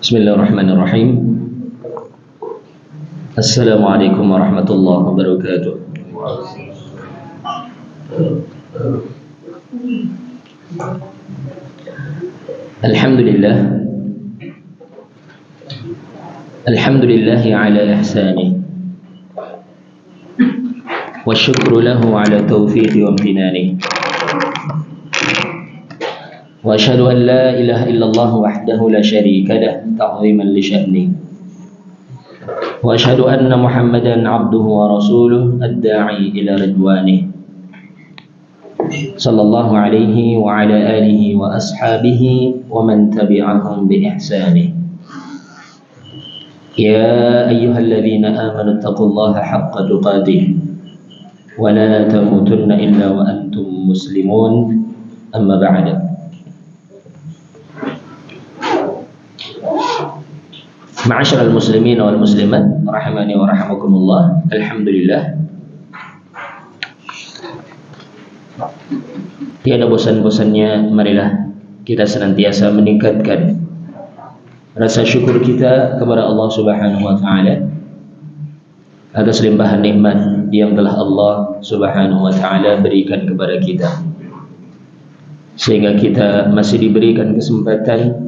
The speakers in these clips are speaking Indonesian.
Bismillahirrahmanirrahim. Assalamualaikum warahmatullahi wabarakatuh. Alhamdulillah. Alhamdulillahi ala ihsani. Wa syukru lahu ala taufiqi wa amtinani. Wa asyhadu an la ilaha illallah wahdahu la syarika lah ta'ziman li sya'ni. Wa asyhadu anna Muhammadan 'abduhu wa rasuluhu ad-da'i ila ridwanih. Sallallahu alaihi wa ala alihi wa ashabihi wa man tabi'ahum bi ihsanih. Ya ayyuhalladzina amanu taqullaha haqqa tuqatih wa la tamutunna illa wa antum muslimun. Amma ba'du. Ma'asyiral muslimin wal muslimat rahimani wa rahimakumullah. Alhamdulillah, tiada bosan-bosannya marilah kita senantiasa meningkatkan rasa syukur kita kepada Allah Subhanahu wa taala atas limpahan nikmat yang telah Allah Subhanahu wa taala berikan kepada kita, sehingga kita masih diberikan kesempatan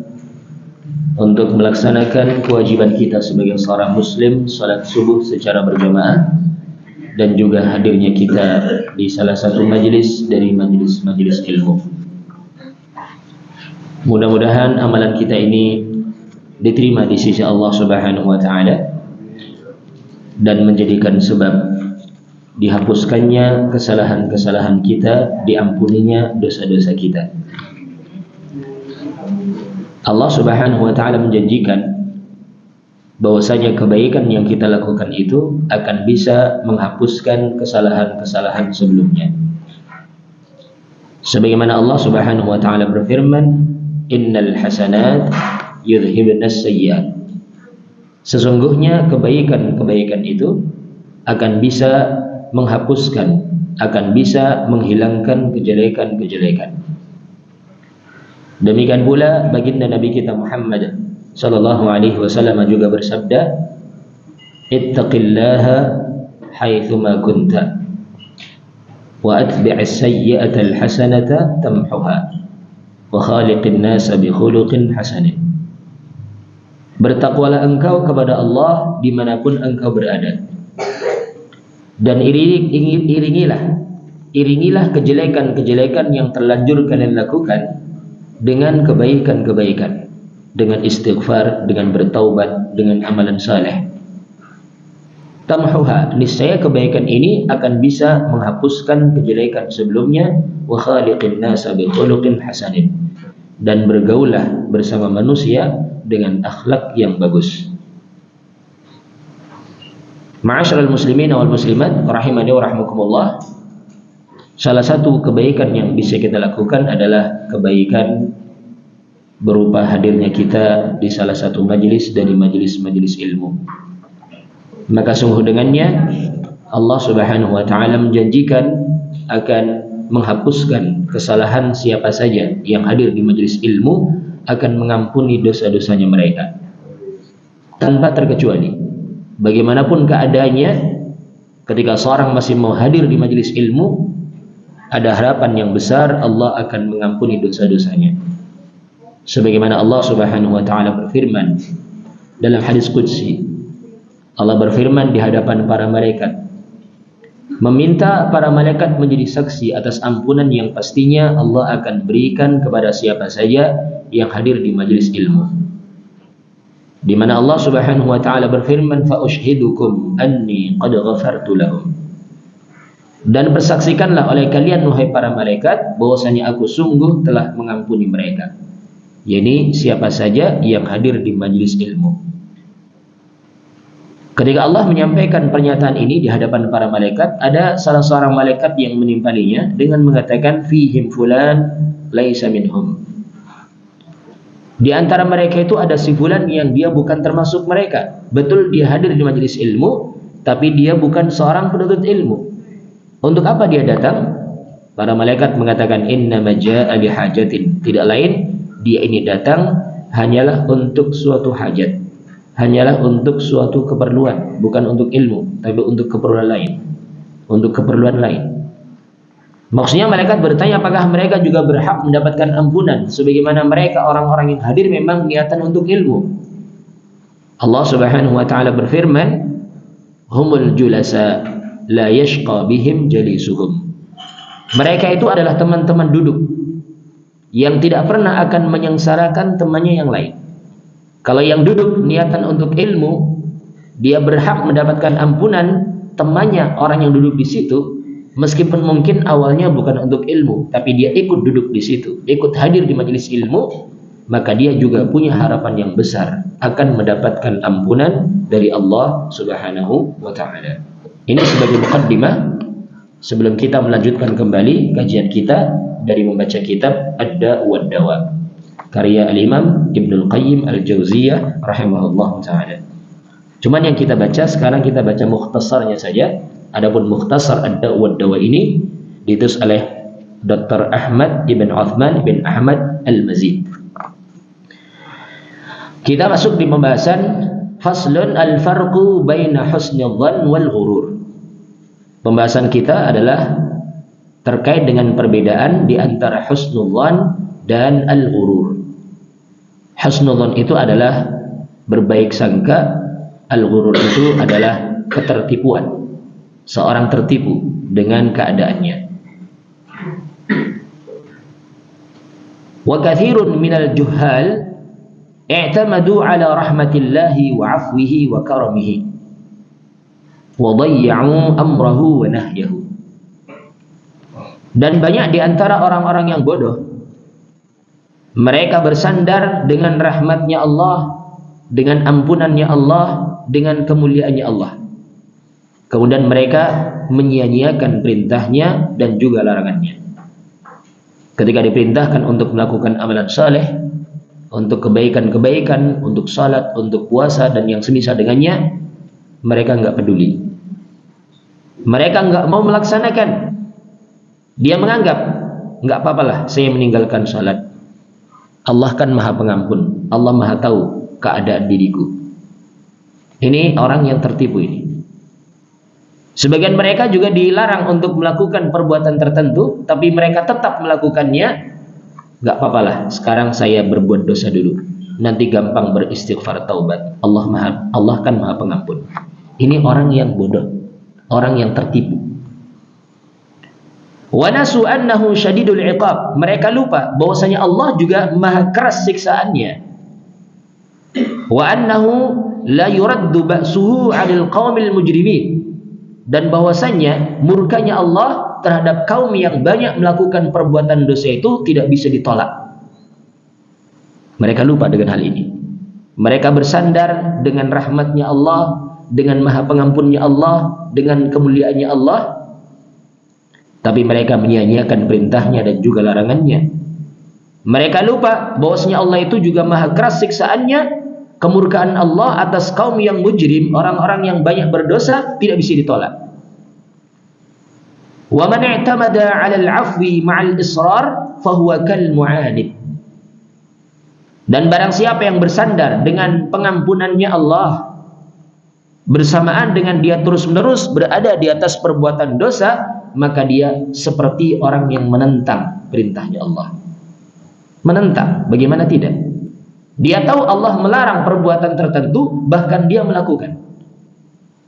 untuk melaksanakan kewajiban kita sebagai seorang muslim, salat subuh secara berjamaah, dan juga hadirnya kita di salah satu majelis dari majelis-majelis ilmu. Mudah-mudahan amalan kita ini diterima di sisi Allah Subhanahu wa taala dan menjadikan sebab dihapuskannya kesalahan-kesalahan kita, diampuninya dosa-dosa kita. Allah Subhanahu wa taala menjanjikan bahwasanya kebaikan yang kita lakukan itu akan bisa menghapuskan kesalahan-kesalahan sebelumnya. Sebagaimana Allah Subhanahu wa taala berfirman, "Innal hasanat yudhhibnas sayyi'at." Sesungguhnya kebaikan-kebaikan itu akan bisa menghapuskan, akan bisa menghilangkan kejelekan-kejelekan. Demikian pula baginda Nabi kita Muhammad sallallahu alaihi wasallam juga bersabda, "Ittaqillaha haitsuma kunta wa atbi'is sayyi'ata alhasanata tamhuha wa khaliqin nasa bi khuluqin hasanin." Bertakwalah engkau kepada Allah dimanapun engkau berada, dan iringilah kejelekan-kejelekan yang terlanjur kalian lakukan dengan kebaikan-kebaikan, dengan istighfar, dengan bertaubat, dengan amalan saleh. Tamhuha, niscaya kebaikan ini akan bisa menghapuskan kejelekan sebelumnya. Wa khaliqin nasa bi khuluqin hasanin, dan bergaullah bersama manusia dengan akhlak yang bagus. Ma'asyiral muslimin wal muslimat rahimani wa rahimakumullah. Salah satu kebaikan yang bisa kita lakukan adalah kebaikan berupa hadirnya kita di salah satu majelis dari majelis-majelis ilmu. Maka sungguh dengannya Allah Subhanahu wa taala menjanjikan akan menghapuskan kesalahan siapa saja yang hadir di majelis ilmu, akan mengampuni dosa-dosanya mereka tanpa terkecuali. Bagaimanapun keadaannya, ketika seorang masih mau hadir di majelis ilmu, ada harapan yang besar Allah akan mengampuni dosa-dosanya. Sebagaimana Allah Subhanahu wa taala berfirman dalam hadis qudsi, Allah berfirman di hadapan para malaikat, meminta para malaikat menjadi saksi atas ampunan yang pastinya Allah akan berikan kepada siapa saja yang hadir di majelis ilmu. Di mana Allah Subhanahu wa taala berfirman, fa ushhidukum anni qad ghafartu lahum. Dan bersaksikanlah oleh kalian wahai para malaikat bahwasanya aku sungguh telah mengampuni mereka. Yani siapa saja yang hadir di majelis ilmu. Ketika Allah menyampaikan pernyataan ini di hadapan para malaikat, ada salah seorang malaikat yang menimpalinya dengan mengatakan, fihim fulan laisa minhum. Di antara mereka itu ada si fulan yang dia bukan termasuk mereka. Betul dia hadir di majelis ilmu, tapi dia bukan seorang penuntut ilmu. Untuk apa dia datang? Para malaikat mengatakan innama jaa'a bihajatin, tidak lain dia ini datang hanyalah untuk suatu hajat, hanyalah untuk suatu keperluan, bukan untuk ilmu, tapi untuk keperluan lain, untuk keperluan lain. Maksudnya malaikat bertanya apakah mereka juga berhak mendapatkan ampunan sebagaimana mereka orang-orang yang hadir memang niatan untuk ilmu. Allah Subhanahu wa taala berfirman, humul julasa la yashqa bihim jalisuhum. Mereka itu adalah teman-teman duduk yang tidak pernah akan menyengsarakan temannya yang lain. Kalau yang duduk niatan untuk ilmu, dia berhak mendapatkan ampunan temannya, orang yang duduk di situ, meskipun mungkin awalnya bukan untuk ilmu, tapi dia ikut duduk di situ, ikut hadir di majelis ilmu, maka dia juga punya harapan yang besar akan mendapatkan ampunan dari Allah Subhanahu wa taala. Ini sebagai muqaddimah sebelum kita melanjutkan kembali kajian kita dari membaca kitab Ad-Da' wad Dawa karya Al-Imam Ibnul Qayyim Al-Jauziyah rahimahullah ta'ala. Cuman yang kita baca sekarang, kita baca mukhtasarnya saja. Adapun mukhtasar Ad-Da' wad Dawa ini ditulis oleh Dr. Ahmad Ibn Uthman Ibn Ahmad Al-Mazid. Kita masuk di pembahasan faslun al-farqu baina husnil dhann wal ghurur. Pembahasan kita adalah terkait dengan perbedaan di antara husnul dhann dan al-ghurur. Husnul dhann itu adalah berbaik sangka, al-ghurur itu adalah ketertipuan. Seorang tertipu dengan keadaannya. Wa katsirun minal juhal i'tamadu ala rahmatillahi wa 'afwihi wa karamihi wa dayya'u amrahu wa nahyahu. Dan banyak di antara orang-orang yang bodoh, mereka bersandar dengan rahmatnya Allah, dengan ampunannya Allah, dengan kemuliaannya Allah. Kemudian mereka menyia-nyiakan perintahnya dan juga larangannya. Ketika diperintahkan untuk melakukan amalan saleh, untuk kebaikan-kebaikan, untuk salat, untuk puasa dan yang semisal dengannya, mereka enggak peduli. Mereka enggak mau melaksanakan. Dia menganggap enggak apa-apalah saya meninggalkan salat. Allah kan Maha Pengampun. Allah Maha tahu keadaan diriku. Ini orang yang tertipu ini. Sebagian mereka juga dilarang untuk melakukan perbuatan tertentu, tapi mereka tetap melakukannya. Enggak apa-apalah, sekarang saya berbuat dosa dulu, nanti gampang beristighfar taubat. Allah kan Maha Pengampun. Ini orang yang bodoh, orang yang tertipu. Wa nasu annahu syadidul iqab. Mereka lupa bahwasanya Allah juga Maha keras siksaannya. Wa annahu la yuraddu ba'suhu 'anil qaumil mujrimin. Dan bahwasanya murkanya Allah terhadap kaum yang banyak melakukan perbuatan dosa itu tidak bisa ditolak. Mereka lupa dengan hal ini. Mereka bersandar dengan rahmatnya Allah, dengan Maha Pengampunnya Allah, dengan kemuliaannya Allah, tapi mereka menyia-nyiakan perintahnya dan juga larangannya. Mereka lupa bahwasanya Allah itu juga Maha keras siksaannya. Kemurkaan Allah atas kaum yang mujrim, orang-orang yang banyak berdosa, tidak bisa ditolak. Wa man i'tamada 'ala al-'afwi ma'al israr fahuwa kal mu'anid. Dan barang siapa yang bersandar dengan pengampunannya Allah bersamaan dengan dia terus-menerus berada di atas perbuatan dosa, maka dia seperti orang yang menentang perintahnya Allah. Menentang, bagaimana tidak? Dia tahu Allah melarang perbuatan tertentu, bahkan dia melakukan.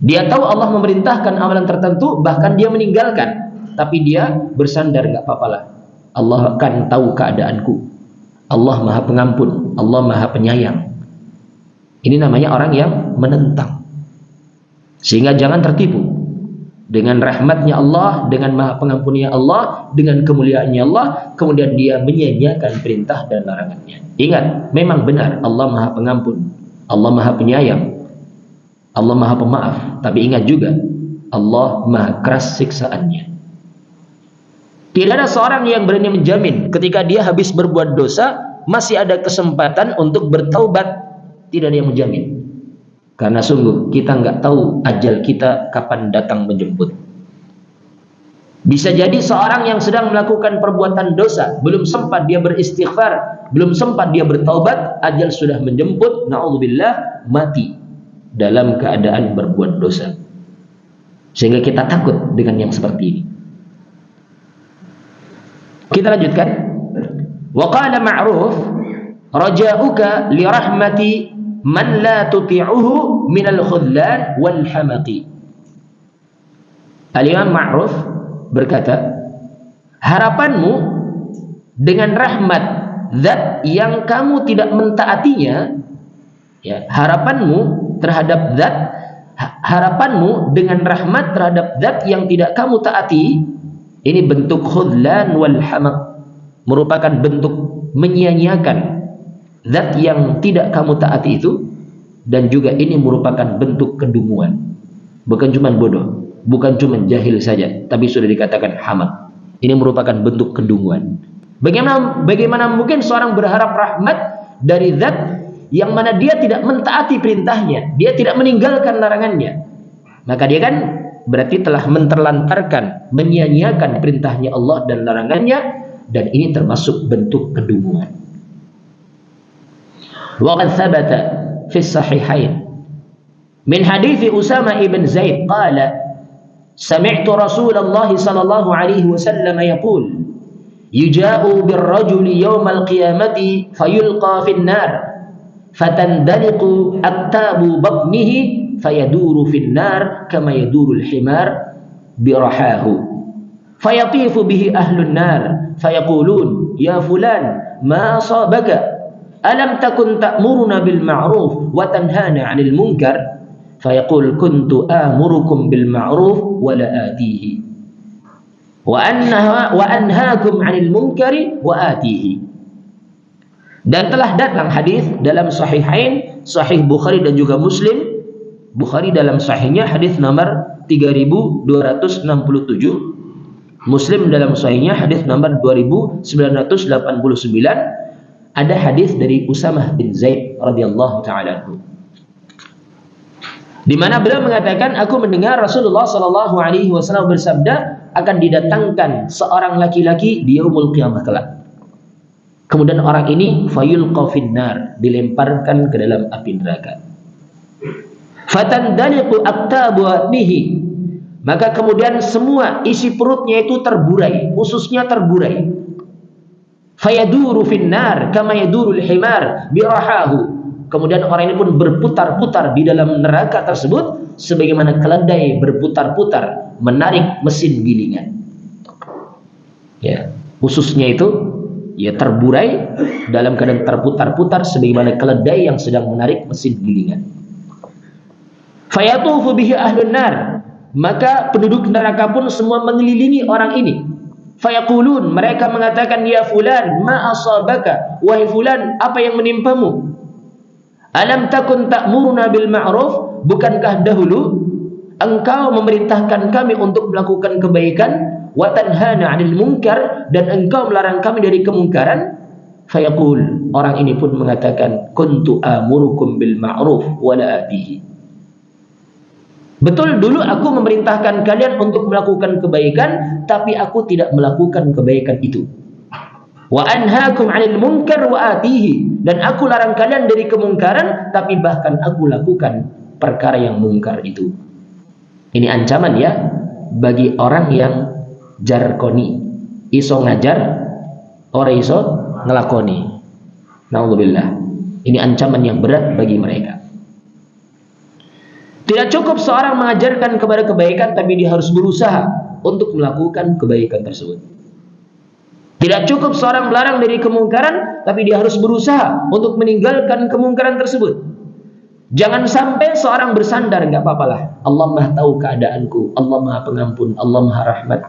Dia tahu Allah memerintahkan amalan tertentu, bahkan dia meninggalkan. Tapi dia bersandar, enggak apa-apalah, Allah akan tahu keadaanku. Allah Maha Pengampun, Allah Maha Penyayang. Ini namanya orang yang menentang. Sehingga jangan tertipu dengan rahmatnya Allah, dengan Maha Pengampunnya Allah, dengan kemuliaannya Allah, kemudian dia menyia-nyiakan perintah dan larangannya. Ingat, memang benar Allah Maha Pengampun, Allah Maha Penyayang, Allah Maha Pemaaf. Tapi ingat juga, Allah Maha keras siksaannya. Tidak ada seorang yang berani menjamin ketika dia habis berbuat dosa masih ada kesempatan untuk bertaubat. Tidak ada yang menjamin. Karena sungguh kita nggak tahu ajal kita kapan datang menjemput. Bisa jadi seorang yang sedang melakukan perbuatan dosa, belum sempat dia beristighfar, belum sempat dia bertaubat, ajal sudah menjemput, naudzubillah, mati dalam keadaan berbuat dosa. Sehingga kita takut dengan yang seperti ini. Kita lanjutkan. Wa qala Ma'ruf, raja'uka li rahmati man la tuti'uhu minal khudlan wal hamaqi. Al-Imam Ma'ruf berkata, harapanmu dengan rahmat zat yang kamu tidak mentaatinya, ya, harapanmu terhadap zat, harapanmu dengan rahmat terhadap zat yang tidak kamu taati, ini bentuk khudlan wal hamaq, merupakan bentuk menyia-nyiakan zat yang tidak kamu taati itu, dan juga ini merupakan bentuk kedunguan. Bukan cuma bodoh, bukan cuma jahil saja, tapi sudah dikatakan hamaq. Ini merupakan bentuk kedunguan. Bagaimana mungkin seorang berharap rahmat dari zat yang mana dia tidak mentaati perintahnya, dia tidak meninggalkan larangannya? Maka dia kan berarti telah menterlantarkan, menyia-nyiakan perintahnya Allah dan larangannya, dan ini termasuk bentuk kedunguan. Wa qad thabata fi sahihain min hadithi Usama ibn Zaid qala سمعت رسول الله صلى الله عليه وسلم يقول يجاء بالرجل يوم القيامة فيلقى في النار فتندلق أكتاب بطنه فيدور في النار كما يدور الحمار برحاه فيطيف به أهل النار فيقولون يا فلان ما أصابك ألم تكن تأمرنا بالمعروف وتنهانا عن المنكر فيقول كنت آمركم بالمعروف ولا آتيه وأنهاكم عن المنكر وآتيه. Dan telah datang hadis dalam Sahihain, Sahih Bukhari dan juga Muslim. Bukhari dalam Sahihnya hadis nomor 3267, Muslim dalam Sahihnya hadis nomor 2989. Ada hadis dari Usamah bin Zaid radhiyallahu taala anhu, di mana beliau mengatakan, aku mendengar Rasulullah sallallahu alaihi wasallam bersabda, akan didatangkan seorang laki-laki di yaumul qiyamah kelak. Kemudian orang ini fayulqa finnar, dilemparkan ke dalam api neraka. Fatandaliqu aktabu atnihi, maka kemudian semua isi perutnya itu terburai, ususnya terburai. Fayaduru finnar kama yadurul himar birahahu, kemudian orang ini pun berputar-putar di dalam neraka tersebut sebagaimana keledai berputar-putar menarik mesin gilingan. Ya, ususnya itu ya terburai dalam keadaan terputar-putar sebagaimana keledai yang sedang menarik mesin gilingan. Fayatufu bihi ahlun nar, maka penduduk neraka pun semua mengelilingi orang ini. Fayaqulun, mereka mengatakan, ya fulan ma asabaka, wahai fulan, apa yang menimpamu? Alam takun ta'muruna bil ma'ruf, bukankah dahulu engkau memerintahkan kami untuk melakukan kebaikan, wa tanhana 'anil munkar, dan engkau melarang kami dari kemungkaran? Fayaqul, orang ini pun mengatakan, kuntu amurukum bil ma'ruf wa la atihi. Betul, dulu aku memerintahkan kalian untuk melakukan kebaikan, tapi aku tidak melakukan kebaikan itu. Wa anhaakum 'anil munkar wa atihi, dan aku larang kalian dari kemungkaran, tapi bahkan aku lakukan perkara yang mungkar itu. Ini ancaman ya bagi orang yang jarkoni, iso ngajar, ora iso ngelakoni. Naudzubillah. Ini ancaman yang berat bagi mereka. Tidak cukup seorang mengajarkan kepada kebaikan, tapi dia harus berusaha untuk melakukan kebaikan tersebut. Tidak cukup seorang melarang dari kemungkaran, tapi dia harus berusaha untuk meninggalkan kemungkaran tersebut. Jangan sampai seorang bersandar, nggak apa-apalah, Allah Maha tahu keadaanku, Allah Maha pengampun, Allah Maha rahmat.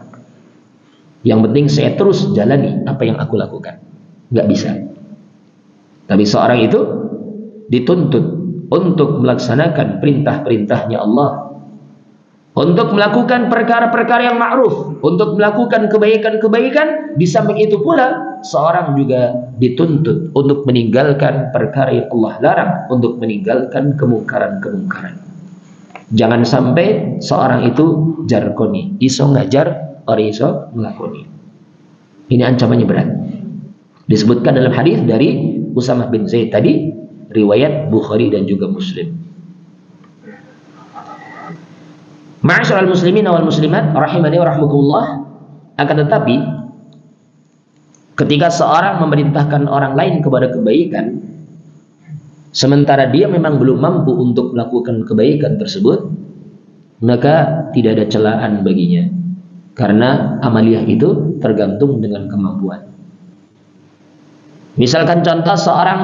Yang penting saya terus jalani apa yang aku lakukan. Nggak bisa. Tapi seorang itu dituntut untuk melaksanakan perintah-perintahnya Allah, untuk melakukan perkara-perkara yang ma'ruf, untuk melakukan kebaikan-kebaikan. Di samping itu pula seorang juga dituntut untuk meninggalkan perkara yang Allah larang, untuk meninggalkan kemungkaran-kemungkaran. Jangan sampai seorang itu jarkoni, iso ngajar, ora iso nglakoni. Ini ancamannya berat. Disebutkan dalam hadis dari Usamah bin Zaid tadi, riwayat Bukhari dan juga Muslim. Ma'asyiral muslimin wal muslimat rahimani wa rahmakumullah, akan tetapi ketika seorang memerintahkan orang lain kepada kebaikan sementara dia memang belum mampu untuk melakukan kebaikan tersebut, maka tidak ada celaan baginya, karena amaliyah itu tergantung dengan kemampuan. Misalkan contoh, seorang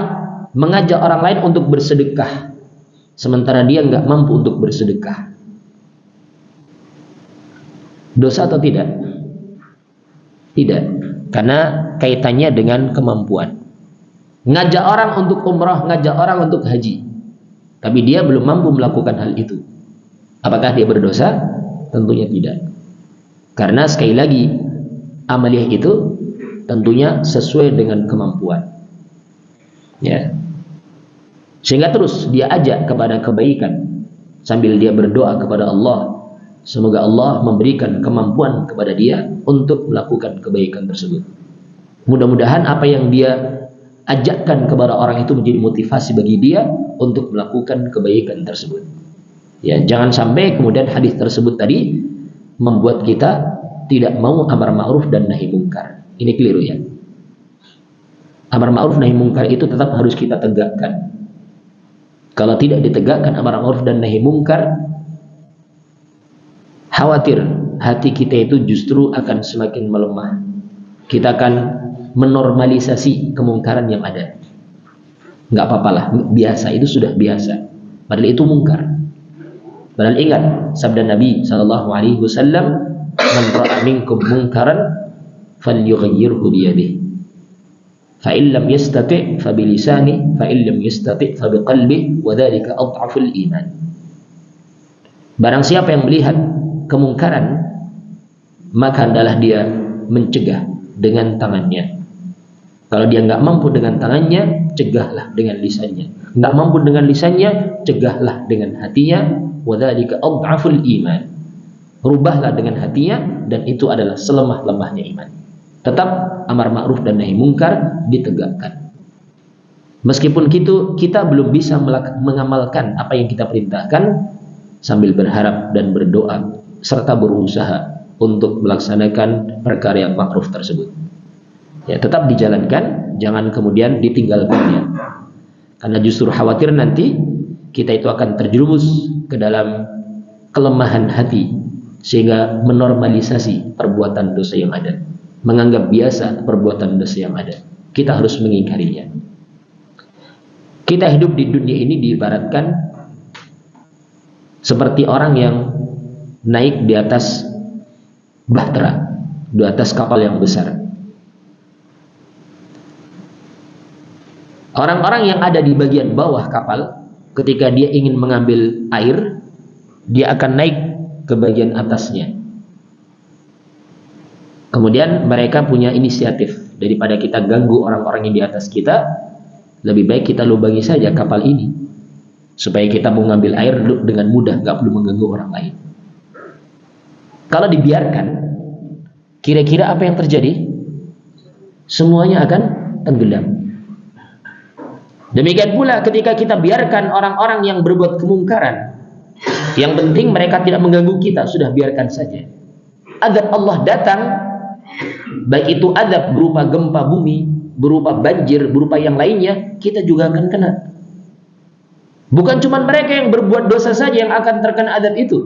mengajak orang lain untuk bersedekah sementara dia nggak mampu untuk bersedekah, dosa atau tidak? Tidak, karena kaitannya dengan kemampuan. Ngajak orang untuk umrah, ngajak orang untuk haji, tapi dia belum mampu melakukan hal itu, apakah dia berdosa? Tentunya tidak, karena sekali lagi amaliyah itu tentunya sesuai dengan kemampuan, ya. Sehingga terus dia ajak kepada kebaikan sambil dia berdoa kepada Allah, semoga Allah memberikan kemampuan kepada dia untuk melakukan kebaikan tersebut. Mudah-mudahan apa yang dia ajakkan kepada orang itu menjadi motivasi bagi dia untuk melakukan kebaikan tersebut. Ya, jangan sampai kemudian hadis tersebut tadi membuat kita tidak mau amar ma'ruf dan nahi mungkar. Ini keliru, ya. Amar ma'ruf nahi mungkar itu tetap harus kita tegakkan. Kalau tidak ditegakkan amar ma'ruf dan nahi mungkar, khawatir hati kita itu justru akan semakin melemah. Kita akan menormalisasi kemungkaran yang ada. Nggak apa-apalah, biasa, itu sudah biasa. Padahal itu mungkar. Padahal ingat sabda Nabi SAW, "Man ra'a minkum munkaran falyughayyirhu biyadihi. Fa in lam yastati' fa bilisani, fa in lam yastati' fa biqalbihi, wa dzalika adhaful iman." Barang siapa yang melihat kemungkaran, maka adalah dia mencegah dengan tangannya. Kalau dia nggak mampu dengan tangannya, cegahlah dengan lisannya. Nggak mampu dengan lisannya, cegahlah dengan hatinya. Wadzalika adhaful iman. Rubahlah dengan hatinya, dan itu adalah selemah-lemahnya iman. Tetap amar ma'ruf dan nahi mungkar ditegakkan. Meskipun kita belum bisa mengamalkan apa yang kita perintahkan, sambil berharap dan berdoa serta berusaha untuk melaksanakan perkara yang ma'ruf tersebut. Ya, tetap dijalankan, jangan kemudian ditinggalkannya. Karena justru khawatir nanti kita itu akan terjerumus ke dalam kelemahan hati, sehingga menormalisasi perbuatan dosa yang ada, menganggap biasa perbuatan dosa yang ada. Kita harus mengingkarinya. Kita hidup di dunia ini diibaratkan seperti orang yang naik di atas bahtera, di atas kapal yang besar. Orang-orang yang ada di bagian bawah kapal, ketika dia ingin mengambil air, dia akan naik ke bagian atasnya. Kemudian mereka punya inisiatif, daripada kita ganggu orang-orang yang di atas kita, lebih baik kita lubangi saja kapal ini, supaya kita mau ngambil air dengan mudah, nggak perlu mengganggu orang lain. Kalau dibiarkan, kira-kira apa yang terjadi? Semuanya akan tenggelam. Demikian pula ketika kita biarkan orang-orang yang berbuat kemungkaran, yang penting mereka tidak mengganggu kita, sudah biarkan saja. Azab Allah datang, baik itu azab berupa gempa bumi, berupa banjir, berupa yang lainnya, kita juga akan kena. Bukan cuma mereka yang berbuat dosa saja yang akan terkena azab itu,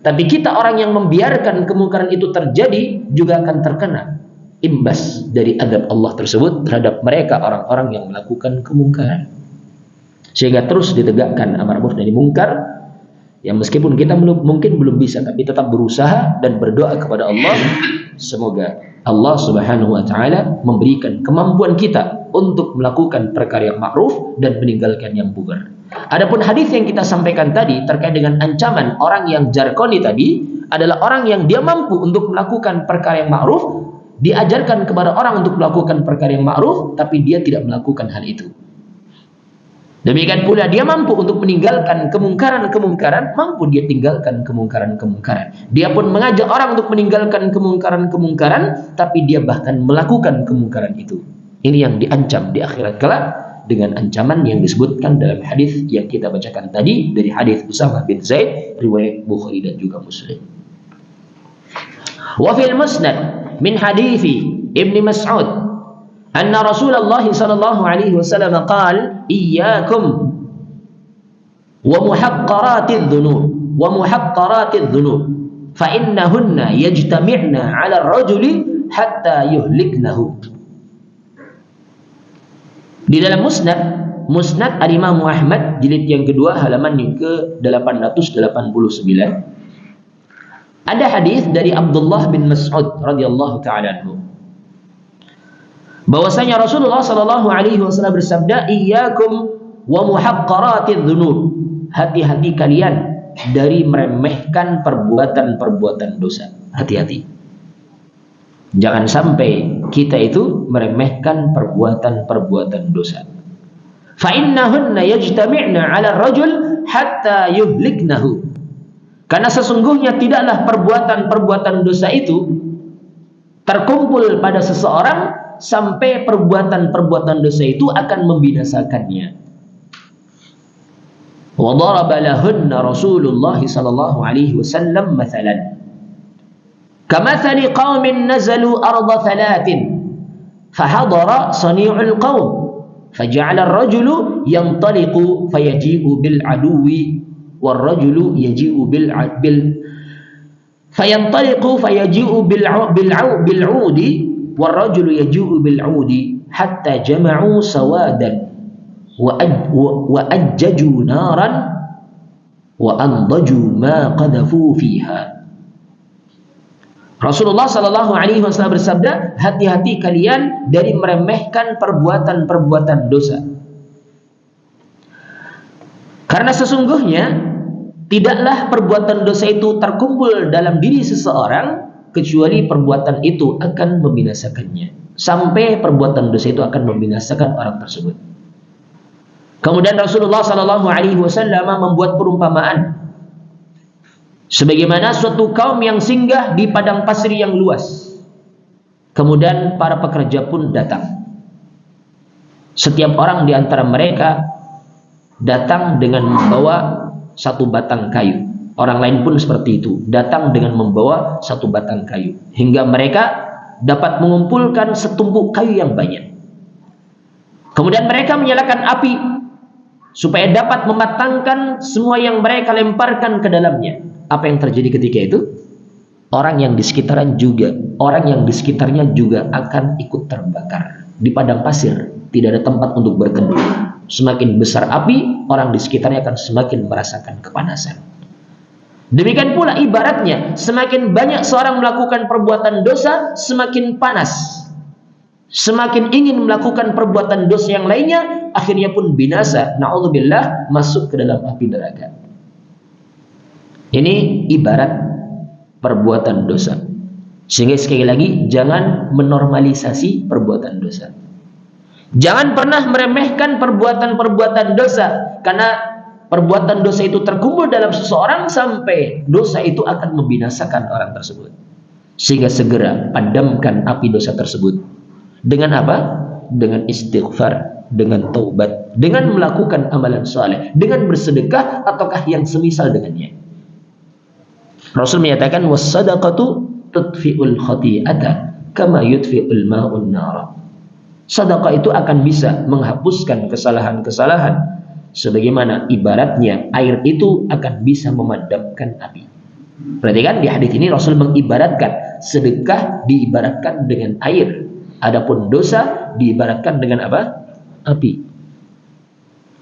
tapi kita orang yang membiarkan kemungkaran itu terjadi juga akan terkena imbas dari azab Allah tersebut terhadap mereka orang-orang yang melakukan kemungkaran. Sehingga terus ditegakkan amar ma'ruf nahi mungkar, yang meskipun kita mungkin belum bisa, tapi tetap berusaha dan berdoa kepada Allah, semoga Allah Subhanahu wa taala memberikan kemampuan kita untuk melakukan perkara yang ma'ruf dan meninggalkan yang munkar. Adapun hadis yang kita sampaikan tadi terkait dengan ancaman orang yang jarkoni tadi, adalah orang yang dia mampu untuk melakukan perkara yang ma'ruf, diajarkan kepada orang untuk melakukan perkara yang ma'ruf, tapi dia tidak melakukan hal itu. Demikian pula dia mampu untuk meninggalkan kemungkaran-kemungkaran, mampu dia tinggalkan kemungkaran-kemungkaran. Dia pun mengajak orang untuk meninggalkan kemungkaran-kemungkaran, tapi dia bahkan melakukan kemungkaran itu. Ini yang diancam di akhirat kelak dengan ancaman yang disebutkan dalam hadis yang kita bacakan tadi dari hadis Usamah bin Zaid riwayat Bukhari dan juga Muslim. Wa fil Musnad min hadits Ibnu Mas'ud anna Rasulullah sallallahu alaihi wasallam qala iyyakum wa muhaqqaratidz dhunub fa innahunna yajtami'na 'ala ar-rajuli hatta yuhliknahu. Di dalam Musnad Al-Imam Ahmad jilid yang kedua halaman yang ke-889 ada hadis dari Abdullah bin Mas'ud radhiyallahu taala anhu bahwasanya Rasulullah sallallahu alaihi wasallam bersabda, iyyakum wa muhaqqaratidz dzunub, hati-hati kalian dari meremehkan perbuatan-perbuatan dosa. Hati-hati. Jangan sampai kita itu meremehkan perbuatan-perbuatan dosa. Fa innahunna yajtami'na 'ala ar-rajul hatta yuhliknahu. Karena sesungguhnya tidaklah perbuatan-perbuatan dosa itu terkumpul pada seseorang sampai perbuatan-perbuatan dosa itu akan membinasakannya. Wa daraba lahunna Rasulullah sallallahu alaihi wasallam mathalan kamathali qaumin nazalu arda thalathin fahadara sani'ul qaum faja'ala ar-rajulu yantaliqu fayaji'u bil aduwi war-rajulu yaji'u bil fayantaliqu fayaji'u bil 'udi والرجل يجوء بالعود حتى جمعوا سوادا وأججوا نارا وأنضجوا ما قذفوا فيها. Rasulullah sallallahu alaihi wasallam bersabda, hati-hati kalian dari meremehkan perbuatan-perbuatan dosa. Karena sesungguhnya tidaklah perbuatan dosa itu terkumpul dalam diri seseorang kecuali perbuatan itu akan membinasakannya. Sampai perbuatan dosa itu akan membinasakan orang tersebut. Kemudian Rasulullah sallallahu alaihi wasallam membuat perumpamaan sebagaimana suatu kaum yang singgah di padang pasir yang luas. Kemudian para pekerja pun datang. Setiap orang di antara mereka datang dengan membawa satu batang kayu. Orang lain pun seperti itu, datang dengan membawa satu batang kayu, hingga mereka dapat mengumpulkan setumpuk kayu yang banyak. Kemudian mereka menyalakan api supaya dapat mematangkan semua yang mereka lemparkan ke dalamnya. Apa yang terjadi ketika itu? Orang yang di sekitarnya juga akan ikut terbakar. Di padang pasir tidak ada tempat untuk berteduh. Semakin besar api, orang di sekitarnya akan semakin merasakan kepanasan. Demikian pula ibaratnya, semakin banyak seorang melakukan perbuatan dosa, semakin panas. Semakin ingin melakukan perbuatan dosa yang lainnya, akhirnya pun binasa. Na'udzubillah, masuk ke dalam api neraka. Ini ibarat perbuatan dosa. Sehingga sekali lagi, jangan menormalisasi perbuatan dosa. Jangan pernah meremehkan perbuatan-perbuatan dosa, karena perbuatan dosa itu terkumpul dalam seseorang sampai dosa itu akan membinasakan orang tersebut. Sehingga segera padamkan api dosa tersebut. Dengan apa? Dengan istighfar, dengan taubat, dengan melakukan amalan saleh, dengan bersedekah ataukah yang semisal dengannya. Rasul menyatakan was-sadaqatu tudfi'ul khati'ata kama yudfi'ul ma'un nar. Sedekah itu akan bisa menghapuskan kesalahan-kesalahan sebagaimana ibaratnya air itu akan bisa memadamkan api. Perhatikan di hadis ini Rasul mengibaratkan sedekah diibaratkan dengan air, adapun dosa diibaratkan dengan apa? Api.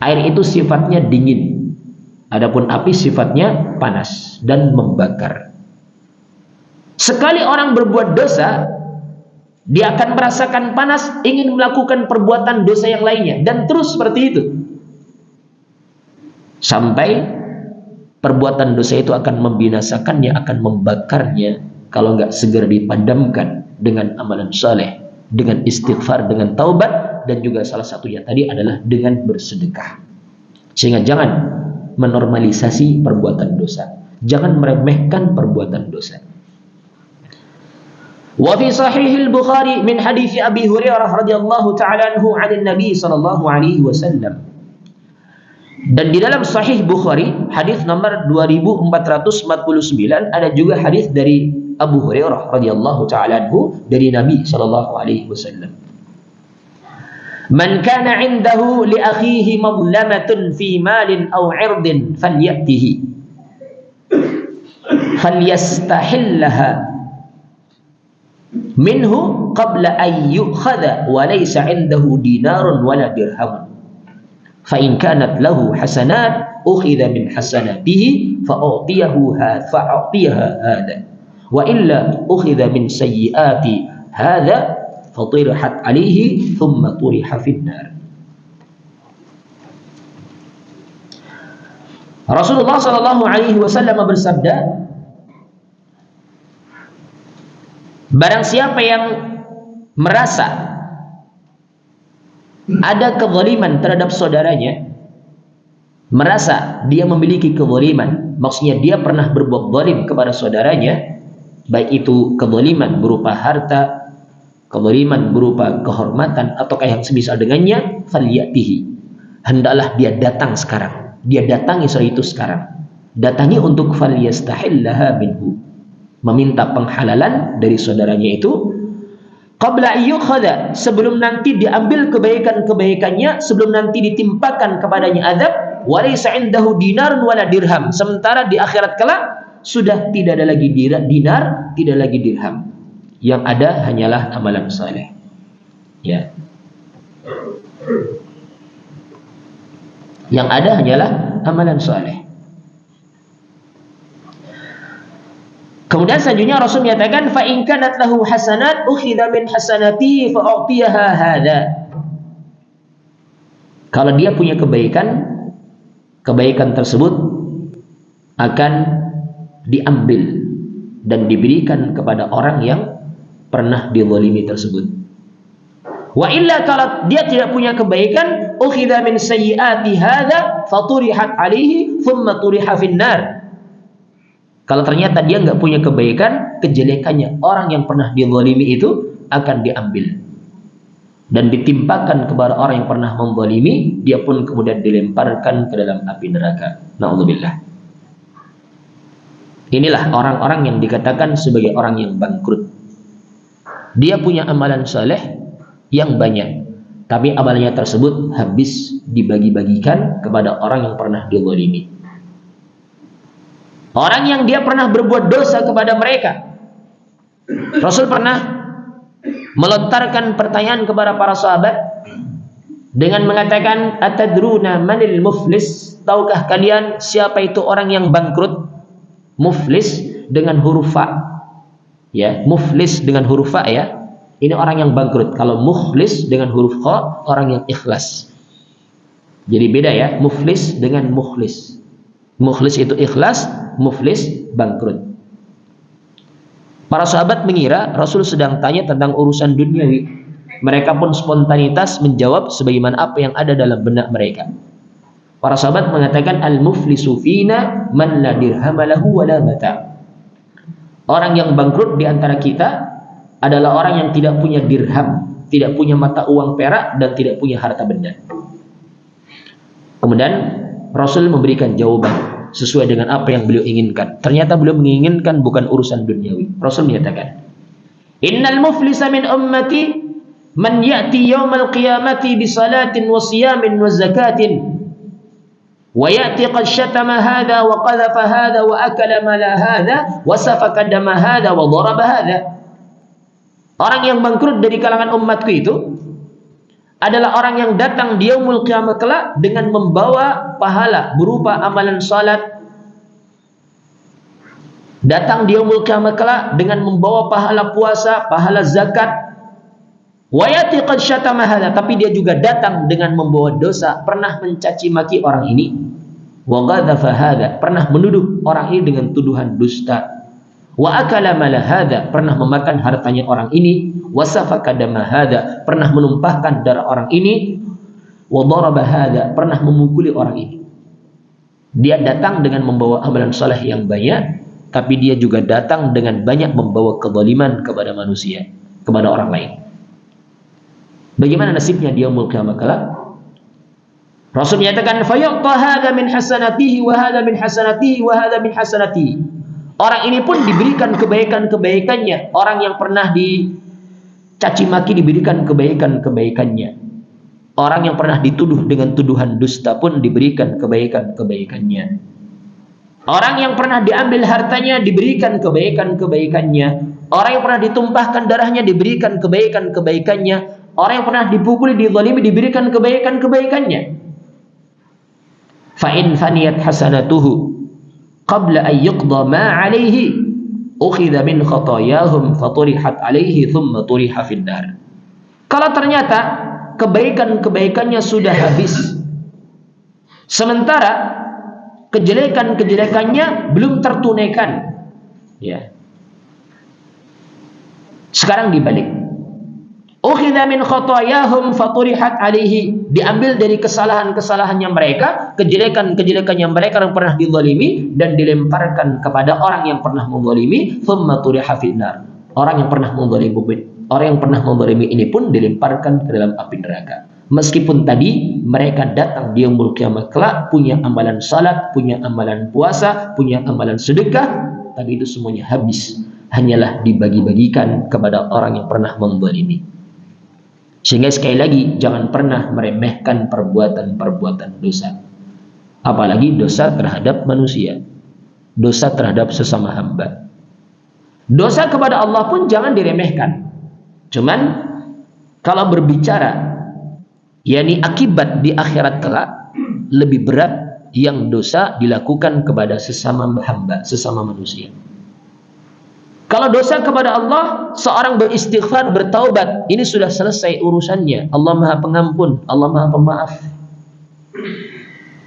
Air itu sifatnya dingin, adapun api sifatnya panas dan membakar. Sekali orang berbuat dosa, dia akan merasakan panas, ingin melakukan perbuatan dosa yang lainnya, dan terus seperti itu. Sampai perbuatan dosa itu akan membinasakannya, akan membakarnya kalau nggak segera dipadamkan dengan amalan saleh, dengan istighfar, dengan taubat, dan juga salah satunya tadi adalah dengan bersedekah. Sehingga jangan menormalisasi perbuatan dosa. Jangan meremehkan perbuatan dosa. Wa fi sahih al-Bukhari min hadits Abi Hurairah radhiyallahu ta'ala anhu 'an Nabi sallallahu alaihi wasallam. Dan di dalam sahih Bukhari hadis nomor 2449 ada juga hadis dari Abu Hurairah radhiyallahu ta'ala anhu dari Nabi sallallahu alaihi wasallam. Man kana 'indahu li akhihi madlamatun fi malin aw 'irdin falyatihi falyastahillaha minhu qabla an yu'khadha wa laysa 'indahu dinarun wala dirhamun fa in kanat lahu hasanat ukhidha min hasanatihi fa u'tiyaha hadha wa illa ukhidha min sayyiati hadha fatirihat alaihi thumma turiha finnar. Rasulullah sallallahu alaihi wasallam bersabda, barang siapa yang merasa ada kezaliman terhadap saudaranya, merasa dia memiliki kezaliman, maksudnya dia pernah berbuat zalim kepada saudaranya, baik itu kezaliman berupa harta, kezaliman berupa kehormatan ataukah yang semisal dengannya, falyatihi, hendaklah dia datang sekarang, dia datangi soal itu sekarang, datangi untuk falyastahillaha minhu, meminta penghalalan dari saudaranya itu, qabla ayyukhadha, sebelum nanti diambil kebaikan-kebaikannya, sebelum nanti ditimpakan kepadanya azab, walaysa indahu dinarun wala dirham, sementara di akhirat kelak sudah tidak ada lagi dinar, tidak lagi dirham, yang ada hanyalah amalan saleh. Ya. Yang ada hanyalah amalan saleh. Kemudian selanjutnya Rasul menyatakan fa in kanat lahu hasanat ukhidha min hasanatihi fa u'tiyaha hadha. Kalau dia punya kebaikan, kebaikan tersebut akan diambil dan diberikan kepada orang yang pernah dizalimi tersebut. Wa illa, kalau dia tidak punya kebaikan, ukhidha min sayyiati hadha faturihat alaihi thumma turiha finnar. Kalau ternyata dia nggak punya kebaikan, kejelekannya orang yang pernah dizalimi itu akan diambil dan ditimpakan kepada orang yang pernah menzalimi, dia pun kemudian dilemparkan ke dalam api neraka. Na'udzubillah. Inilah orang-orang yang dikatakan sebagai orang yang bangkrut. Dia punya amalan saleh yang banyak, tapi amalnya tersebut habis dibagi-bagikan kepada orang yang pernah dizalimi. Orang yang dia pernah berbuat dosa kepada mereka. Rasul pernah melontarkan pertanyaan kepada para sahabat dengan mengatakan, atadruna manil muflis, tahukah kalian siapa itu orang yang bangkrut? Muflis dengan huruf fa. Ya, muflis dengan huruf fa ya. Ini orang yang bangkrut. Kalau mukhlis dengan huruf kha, orang yang ikhlas. Jadi beda ya, muflis dengan mukhlis. Mukhlis itu ikhlas, muflis bangkrut. Para sahabat mengira Rasul sedang tanya tentang urusan duniawi. Mereka pun spontanitas menjawab sebagaimana apa yang ada dalam benak mereka. Para sahabat mengatakan, al-muflisu fina man la dirham lahu wa la mata'. Orang yang bangkrut di antara kita adalah orang yang tidak punya dirham, tidak punya mata uang perak, dan tidak punya harta benda. Kemudian Rasul memberikan jawaban sesuai dengan apa yang beliau inginkan. Ternyata beliau menginginkan bukan urusan duniawi. Rasul menyatakan, innal muflisa min ummati man ya'ti yawmal qiyamati bi salatin wa siyamin wa zakatin wa ya'ti qad syatama hadha wa qadhafa hadha wa akala mala hadha wa safaka dama hadha wa daraba hadha. Orang yang bangkrut dari kalangan umatku itu adalah orang yang datang di yaumul qiyamah kelak dengan membawa pahala berupa amalan salat. Datang di yaumul qiyamah kelak dengan membawa pahala puasa, pahala zakat. Wa yati qad syatama hadha, tapi dia juga datang dengan membawa dosa, pernah mencaci maki orang ini. Wa ghadhafa hadha, pernah menuduh orang ini dengan tuduhan dusta. Wa akala mala hadha, pernah memakan hartanya orang ini. Wa safaka dama hadha, pernah menumpahkan darah orang ini. Wa daraba hadha, pernah memukuli orang ini. Dia datang dengan membawa amalan saleh yang banyak, tapi dia juga datang dengan banyak membawa kezaliman kepada manusia, kepada orang lain. Bagaimana nasibnya dia yaumul qiyamah kelak? Rasul menyatakan, "Fayu'ta hadza min hasanatihi wa hadza min hasanatihi wa hadza min hasanatihi." Orang ini pun diberikan kebaikan-kebaikannya. Orang yang pernah dicaci maki diberikan kebaikan-kebaikannya. Orang yang pernah dituduh dengan tuduhan dusta pun diberikan kebaikan-kebaikannya. Orang yang pernah diambil hartanya diberikan kebaikan-kebaikannya. Orang yang pernah ditumpahkan darahnya diberikan kebaikan-kebaikannya. Orang yang pernah dipukuli, dizalimi diberikan kebaikan-kebaikannya. Fa in faniyat hasanatuhu qabla an yuqda ma 'alaihi ukhidha min khatayahum faturihat 'alaihi thumma turiha fin nar. Kalau ternyata kebaikan-kebaikannya sudah habis, sementara kejelekan-kejelekannya belum tertunaikan, ya. Sekarang dibalik. Ukhidha min khatayahum faturihat alaihi, diambil dari kesalahan-kesalahannya mereka, kejelekan-kejelekannya mereka yang pernah dizalimi, dan dilemparkan kepada orang yang pernah menzalimi, thumma turiha finnar. Orang yang pernah menzalimi ini pun dilemparkan ke dalam api neraka. Meskipun tadi mereka datang di yaumul qiyamah kelak punya amalan salat, punya amalan puasa, punya amalan sedekah, tapi itu semuanya habis, hanyalah dibagi-bagikan kepada orang yang pernah menzalimi. Sehingga sekali lagi, jangan pernah meremehkan perbuatan-perbuatan dosa. Apalagi dosa terhadap manusia, dosa terhadap sesama hamba. Dosa kepada Allah pun jangan diremehkan. Cuman kalau berbicara yakni akibat di akhirat kelak, lebih berat yang dosa dilakukan kepada sesama hamba, sesama manusia. Kalau dosa kepada Allah, seorang beristighfar, bertaubat, ini sudah selesai urusannya. Allah Maha Pengampun, Allah Maha Pemaaf.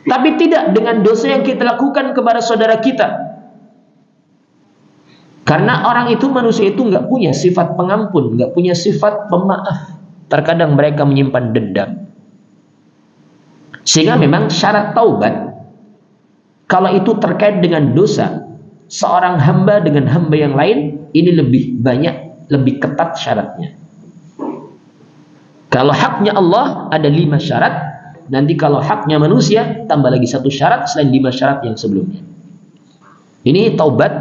Tapi tidak dengan dosa yang kita lakukan kepada saudara kita. Karena orang itu, manusia itu nggak punya sifat pengampun, nggak punya sifat pemaaf. Terkadang mereka menyimpan dendam. Sehingga memang syarat taubat, kalau itu terkait dengan dosa seorang hamba dengan hamba yang lain, ini lebih banyak, lebih ketat syaratnya. Kalau haknya Allah ada 5 syarat, nanti kalau haknya manusia tambah lagi 1 syarat selain 5 syarat yang sebelumnya. Ini taubat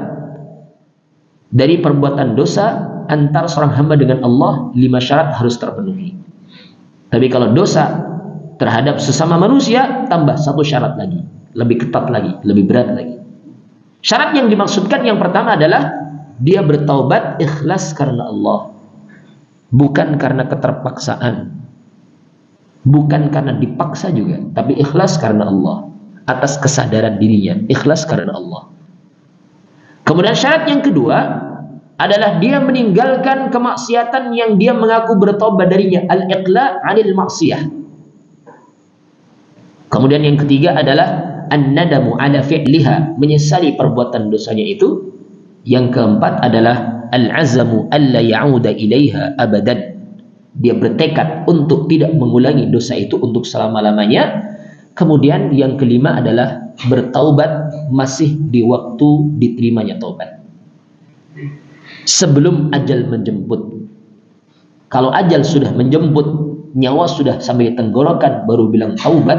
dari perbuatan dosa antara seorang hamba dengan Allah, 5 syarat harus terpenuhi. Tapi kalau dosa terhadap sesama manusia tambah 1 syarat lagi, lebih ketat lagi, lebih berat lagi. Syarat yang dimaksudkan yang pertama adalah dia bertaubat ikhlas karena Allah, bukan karena keterpaksaan, bukan karena dipaksa juga, tapi ikhlas karena Allah, atas kesadaran dirinya, ikhlas karena Allah. Kemudian syarat yang kedua adalah dia meninggalkan kemaksiatan yang dia mengaku bertaubat darinya, al-iqla' 'anil maksiyah. Kemudian yang ketiga adalah an-nadamu 'ala fi'liha, menyesali perbuatan dosanya itu. Yang keempat adalah al-'azamu alla ya'uda ilaiha abadan, dia bertekad untuk tidak mengulangi dosa itu untuk selama-lamanya. Kemudian yang kelima adalah bertaubat masih di waktu diterimanya taubat, sebelum ajal menjemput. Kalau ajal sudah menjemput, nyawa sudah sampai tenggorokan, baru bilang taubat,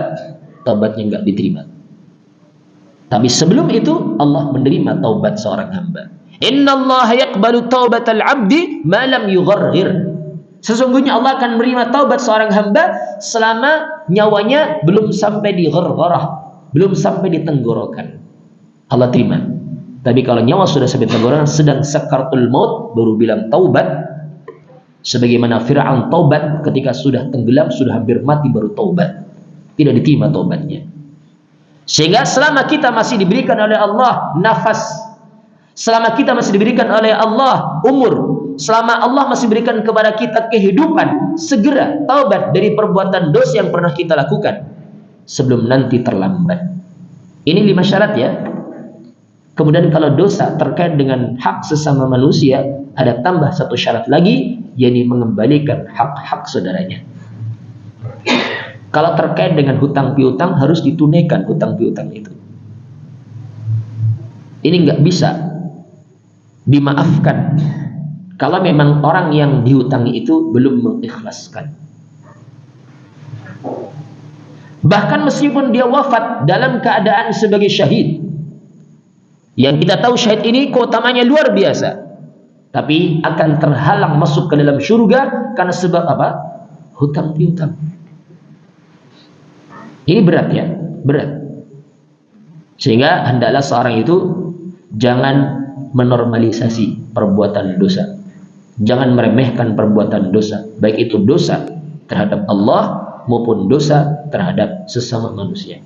taubatnya enggak diterima. Tapi sebelum itu Allah menerima taubat seorang hamba. Innallaha yaqbalu taubatal 'abdi ma lam yugharghir. Sesungguhnya Allah akan menerima taubat seorang hamba selama nyawanya belum sampai di ghargharah, belum sampai di tenggorokan. Allah terima. Tapi kalau nyawa sudah sampai tenggorokan, sedang sakaratul maut, baru bilang taubat. Sebagaimana Fir'aun taubat ketika sudah tenggelam, sudah hampir mati baru taubat. Tidak diterima taubatnya. Sehingga selama kita masih diberikan oleh Allah nafas, selama kita masih diberikan oleh Allah umur, selama Allah masih berikan kepada kita kehidupan, segera taubat dari perbuatan dosa yang pernah kita lakukan sebelum nanti terlambat. Ini 5 syarat ya. Kemudian kalau dosa terkait dengan hak sesama manusia, ada tambah 1 syarat lagi, yakni mengembalikan hak-hak saudaranya. Kalau terkait dengan hutang piutang, harus ditunaikan hutang piutang itu. Ini nggak bisa dimaafkan kalau memang orang yang dihutangi itu belum mengikhlaskan. Bahkan meskipun dia wafat dalam keadaan sebagai syahid, yang kita tahu syahid ini keutamanya luar biasa, tapi akan terhalang masuk ke dalam surga karena sebab apa? Hutang piutang. Ini berat ya, berat. Sehingga hendaklah seorang itu jangan menormalisasi perbuatan dosa. Jangan meremehkan perbuatan dosa, baik itu dosa terhadap Allah maupun dosa terhadap sesama manusia.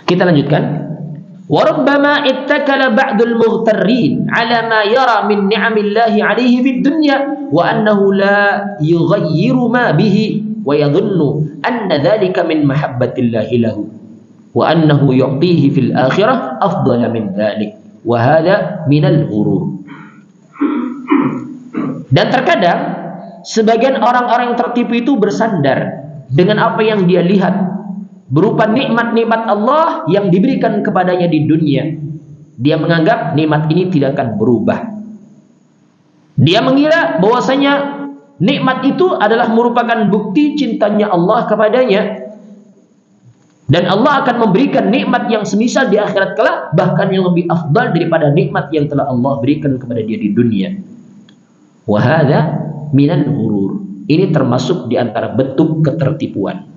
Kita lanjutkan. وَرُبَّمَا اتَّكَلَ بَعْضُ الْمُغْتَرِّينَ عَلَى مَا يَرَى مِنْ نِعَمِ اللَّهِ عَلَيْهِ فِي الدُّنْيَا وَأَنَّهُ لَا يُغَيِّرُ مَا بِهِ وَيَظُنُّ أَنَّ ذَلِكَ مِنْ مَحَبَّةِ اللَّهِ لَهُ وَأَنَّهُ يُعْطِيهِ فِي الْآخِرَةِ أَفْضَلَ مِنْ ذَلِكَ وَهَذَا مِنَ الْغُرُورِ. Dan terkadang sebagian orang-orang yang tertipu itu bersandar dengan apa yang dia lihat berupa nikmat-nikmat Allah yang diberikan kepadanya di dunia. Dia menganggap nikmat ini tidak akan berubah. Dia mengira bahwasanya nikmat itu adalah merupakan bukti cintanya Allah kepadanya, dan Allah akan memberikan nikmat yang semisal di akhirat kelak, bahkan yang lebih afdal daripada nikmat yang telah Allah berikan kepada dia di dunia. Wa hadza minal ghurur. Ini termasuk di antara bentuk ketertipuan.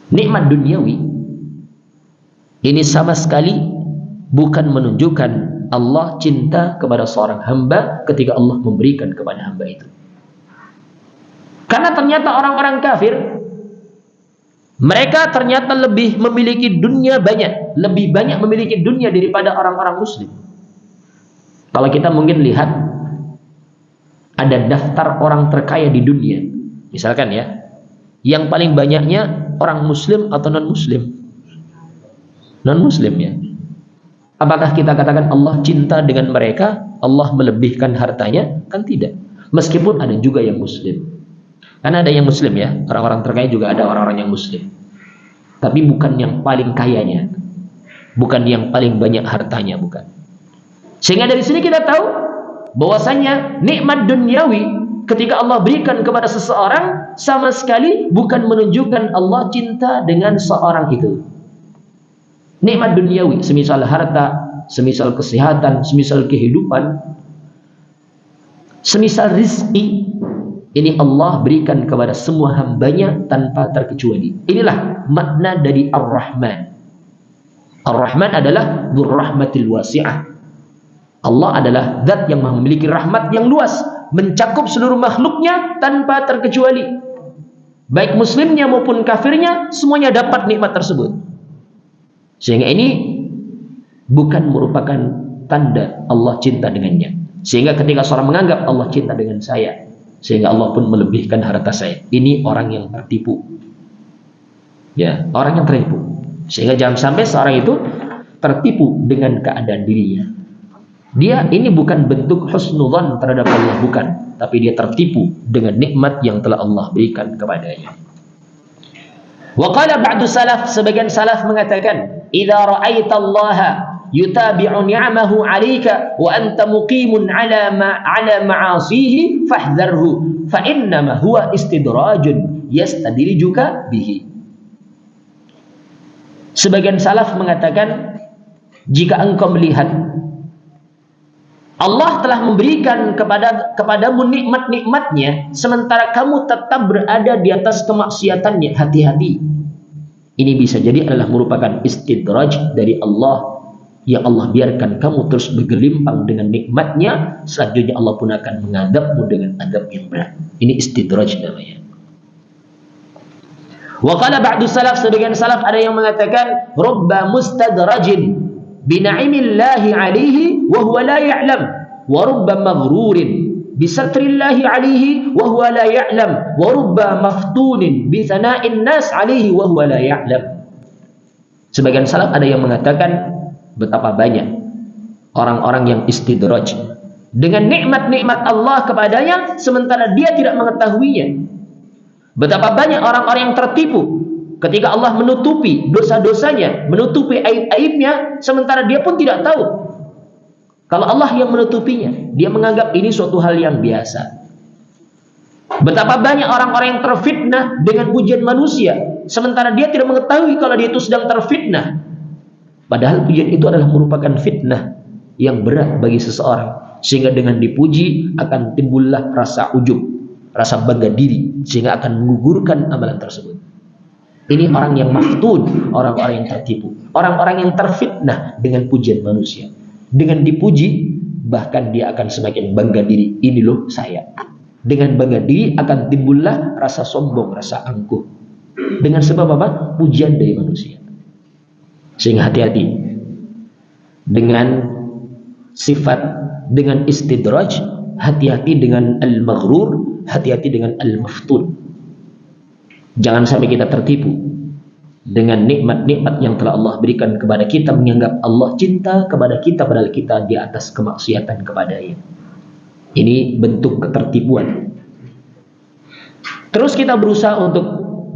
Nikmat duniawi ini sama sekali bukan menunjukkan Allah cinta kepada seorang hamba ketika Allah memberikan kepada hamba itu. Karena ternyata orang-orang kafir, mereka ternyata lebih memiliki dunia banyak, lebih banyak memiliki dunia daripada orang-orang muslim. Kalau kita mungkin lihat ada daftar orang terkaya di dunia, misalkan ya, yang paling banyaknya orang muslim atau non-muslim? Non-muslim ya. Apakah kita katakan Allah cinta dengan mereka, Allah melebihkan hartanya? Kan tidak. Meskipun ada juga yang muslim. Karena ada yang muslim ya, orang-orang terkaya juga ada orang-orang yang muslim. Tapi bukan yang paling kayanya, bukan yang paling banyak hartanya, bukan. Sehingga dari sini kita tahu bahwasanya nikmat duniawi ketika Allah berikan kepada seseorang sama sekali bukan menunjukkan Allah cinta dengan seorang itu. Nikmat duniawi semisal harta, semisal kesehatan, semisal kehidupan, semisal rizki, ini Allah berikan kepada semua hambanya tanpa terkecuali. Inilah makna dari Ar-Rahman. Ar-Rahman adalah dzur rahmatil wasi'ah. Allah adalah zat yang memiliki rahmat yang luas, mencakup seluruh makhluknya tanpa terkecuali. Baik muslimnya maupun kafirnya, semuanya dapat nikmat tersebut. Sehingga ini bukan merupakan tanda Allah cinta dengannya. Sehingga ketika seorang menganggap Allah cinta dengan saya, sehingga Allah pun melebihkan harta saya, ini orang yang tertipu. Ya, orang yang tertipu. Sehingga jangan sampai seorang itu tertipu dengan keadaan dirinya. Dia ini bukan bentuk husnudzan terhadap Allah, bukan, tapi dia tertipu dengan nikmat yang telah Allah berikan kepadanya. Wa qala ba'du salaf, sebagian salaf mengatakan, idza ra'aita Allah yutabi'u ni'amahu 'alaika wa anta muqimun 'ala ma'asihi fahdharhu fa innama huwa istidrajun yastadrijuka bihi. Sebagian salaf mengatakan, jika engkau melihat Allah telah memberikan kepadamu nikmat-nikmatnya, sementara kamu tetap berada di atas kemaksiatannya, hati-hati. Ini bisa jadi adalah merupakan istidraj dari Allah, yang Allah biarkan kamu terus bergelimpang dengan nikmatnya, selanjutnya Allah pun akan mengadabmu dengan adab yang berat. Ini istidraj namanya. Wa qala ba'du salaf, sebagian salaf ada yang mengatakan, rubba mustadrajin bina'imillahi 'alaihi wa huwa la ya'lam wa rubba maghrurin bi satrillahi 'alaihi wa huwa la ya'lam wa rubba maftunin bi thana'in nas 'alaihi wa huwa la ya'lam. Sebagian salaf ada yang mengatakan, betapa banyak orang-orang yang istidraj dengan nikmat-nikmat Allah kepadanya sementara dia tidak mengetahuinya. Betapa banyak orang-orang yang tertipu ketika Allah menutupi dosa-dosanya, menutupi aib-aibnya, sementara dia pun tidak tahu kalau Allah yang menutupinya. Dia menganggap ini suatu hal yang biasa. Betapa banyak orang-orang yang terfitnah dengan pujian manusia, sementara dia tidak mengetahui kalau dia itu sedang terfitnah. Padahal pujian itu adalah merupakan fitnah yang berat bagi seseorang, sehingga dengan dipuji akan timbullah rasa ujub, rasa bangga diri, sehingga akan menggugurkan amalan tersebut. Ini orang yang maftun, orang-orang yang tertipu, orang-orang yang terfitnah dengan pujian manusia. Dengan dipuji, bahkan dia akan semakin bangga diri. Ini loh saya. Dengan bangga diri akan timbullah rasa sombong, rasa angkuh. Dengan sebab apa? Pujian dari manusia. Sehingga hati-hati dengan sifat, dengan istidraj, hati-hati dengan al-maghrur, hati-hati dengan al-maftun. Jangan sampai kita tertipu dengan nikmat-nikmat yang telah Allah berikan kepada kita, menganggap Allah cinta kepada kita padahal kita di atas kemaksiatan kepadanya. Ini bentuk ketertipuan. Terus kita berusaha untuk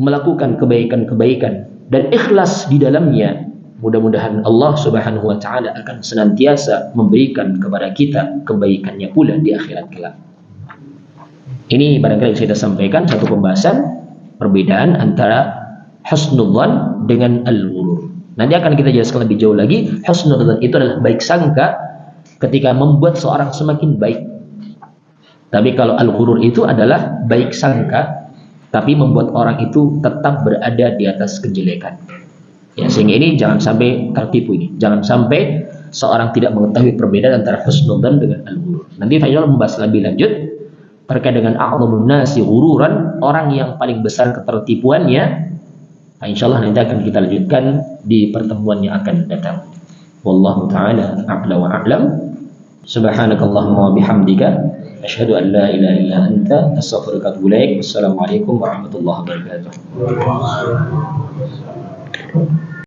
melakukan kebaikan-kebaikan dan ikhlas di dalamnya. Mudah-mudahan Allah Subhanahu wa taala akan senantiasa memberikan kepada kita kebaikannya pula di akhirat kelak. Ini barangkali saya sudah sampaikan satu pembahasan perbedaan antara husnudzan dengan al-ghurur. Nanti akan kita jelaskan lebih jauh lagi. Husnudzan itu adalah baik sangka ketika membuat seorang semakin baik. Tapi kalau al-ghurur itu adalah baik sangka tapi membuat orang itu tetap berada di atas kejelekan. Ya, sehingga ini jangan sampai tertipu ini. Jangan sampai seorang tidak mengetahui perbedaan antara husnudzan dengan al-ghurur. Nanti saya akan membahas lebih lanjut terkait dengan a'dhamun nasi ghururan, orang yang paling besar ketertipuannya. Nah, insyaallah nanti akan kita lanjutkan di pertemuan yang akan datang. Wallahu taala a'la wa a'lam. Subhanakallahumma wa bihamdika asyhadu an la ilaha illa anta astaghfiruka wa atubu ilaik. Wassalamualaikum warahmatullahi wabarakatuh.